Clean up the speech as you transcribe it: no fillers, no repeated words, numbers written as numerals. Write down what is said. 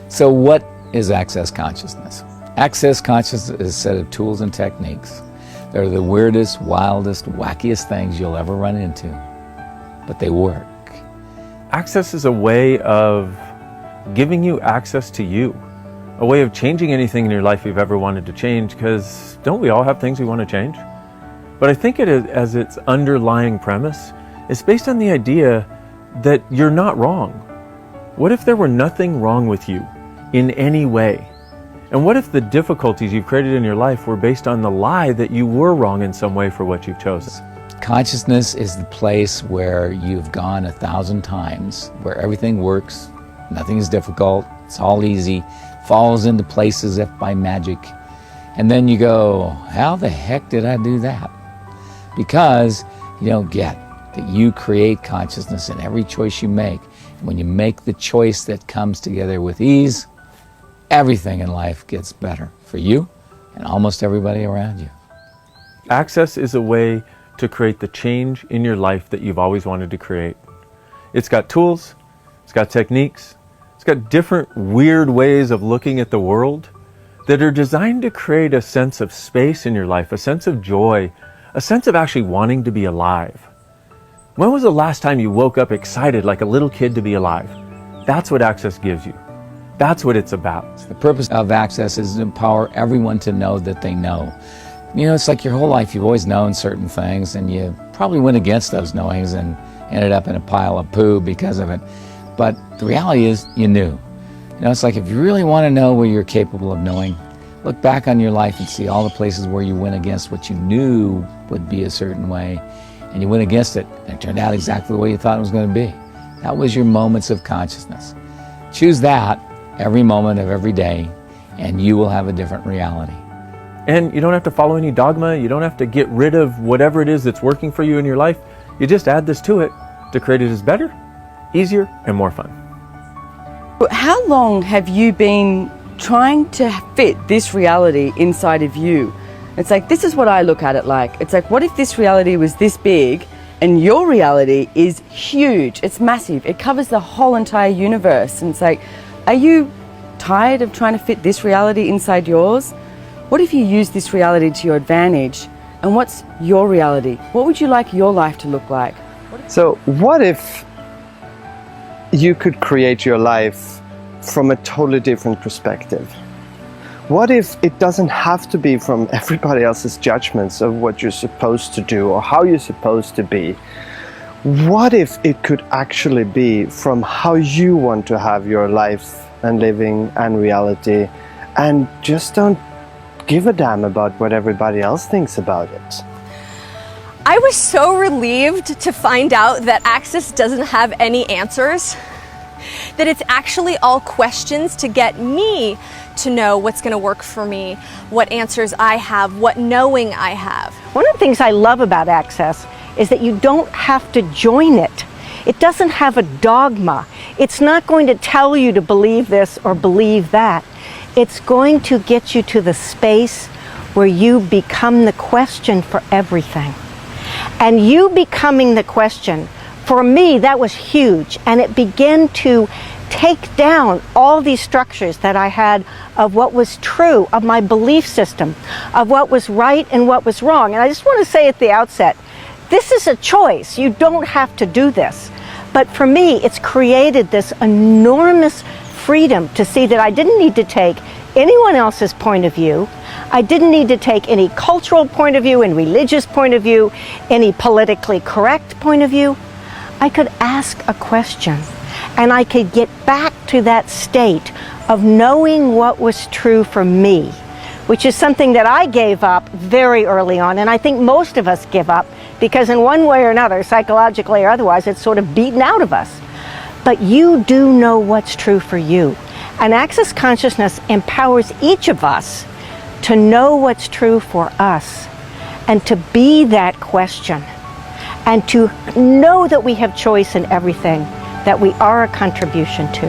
So what is access consciousness? Access consciousness is a set of tools and techniques. They're the weirdest, wildest, wackiest things you'll ever run into, but they work. Access is a way of giving you access to you, a way of changing anything in your life you've ever wanted to change, because don't we all have things we want to change? But I think it is, as its underlying premise, it's based on the idea that you're not wrong. What if there were nothing wrong with you in any way? And what if the difficulties you've created in your life were based on the lie that you were wrong in some way for what you've chosen? Consciousness is the place where you've gone 1,000 times, where everything works, nothing is difficult, it's all easy, falls into place as if by magic. And then you go, how the heck did I do that? Because you don't get that you create consciousness in every choice you make. And when you make the choice that comes together with ease, everything in life gets better for you and almost everybody around you. Access is a way to create the change in your life that you've always wanted to create. It's got tools, it's got techniques, it's got different weird ways of looking at the world that are designed to create a sense of space in your life, a sense of joy, a sense of actually wanting to be alive. When was the last time you woke up excited like a little kid to be alive? That's what Access gives you. That's what it's about. The purpose of Access is to empower everyone to know that they know. You know, it's like your whole life you've always known certain things, and you probably went against those knowings and ended up in a pile of poo because of it. But the reality is you knew. You know, it's like if you really want to know what you're capable of knowing, look back on your life and see all the places where you went against what you knew would be a certain way, and you went against it, and it turned out exactly the way you thought it was going to be. That was your moments of consciousness. Choose that every moment of every day, and you will have a different reality. And you don't have to follow any dogma. You don't have to get rid of whatever it is that's working for you in your life. You just add this to it to create it as better, easier, and more fun. How long have you been trying to fit this reality inside of you? It's like, this is what I look at it like. It's like, what if this reality was this big and your reality is huge? It's massive. It covers the whole entire universe. And it's like, are you tired of trying to fit this reality inside yours? What if you use this reality to your advantage? And what's your reality? What would you like your life to look like? So what if you could create your life from a totally different perspective? What if it doesn't have to be from everybody else's judgments of what you're supposed to do or how you're supposed to be? What if it could actually be from how you want to have your life and living and reality, and just don't give a damn about what everybody else thinks about it? I was so relieved to find out that Access doesn't have any answers, that it's actually all questions to get me to know what's going to work for me, what answers I have, what knowing I have. One of the things I love about Access is that you don't have to join it. It doesn't have a dogma. It's not going to tell you to believe this or believe that. It's going to get you to the space where you become the question for everything. And you becoming the question, for me, that was huge. And it began to take down all these structures that I had of what was true, of my belief system, of what was right and what was wrong. And I just want to say at the outset, this is a choice. You don't have to do this. But for me, it's created this enormous freedom to see that I didn't need to take anyone else's point of view. I didn't need to take any cultural point of view, any religious point of view, any politically correct point of view. I could ask a question, and I could get back to that state of knowing what was true for me, which is something that I gave up very early on, and I think most of us give up because in one way or another, psychologically or otherwise, it's sort of beaten out of us. But you do know what's true for you. And Access Consciousness empowers each of us to know what's true for us and to be that question and to know that we have choice in everything, that we are a contribution to.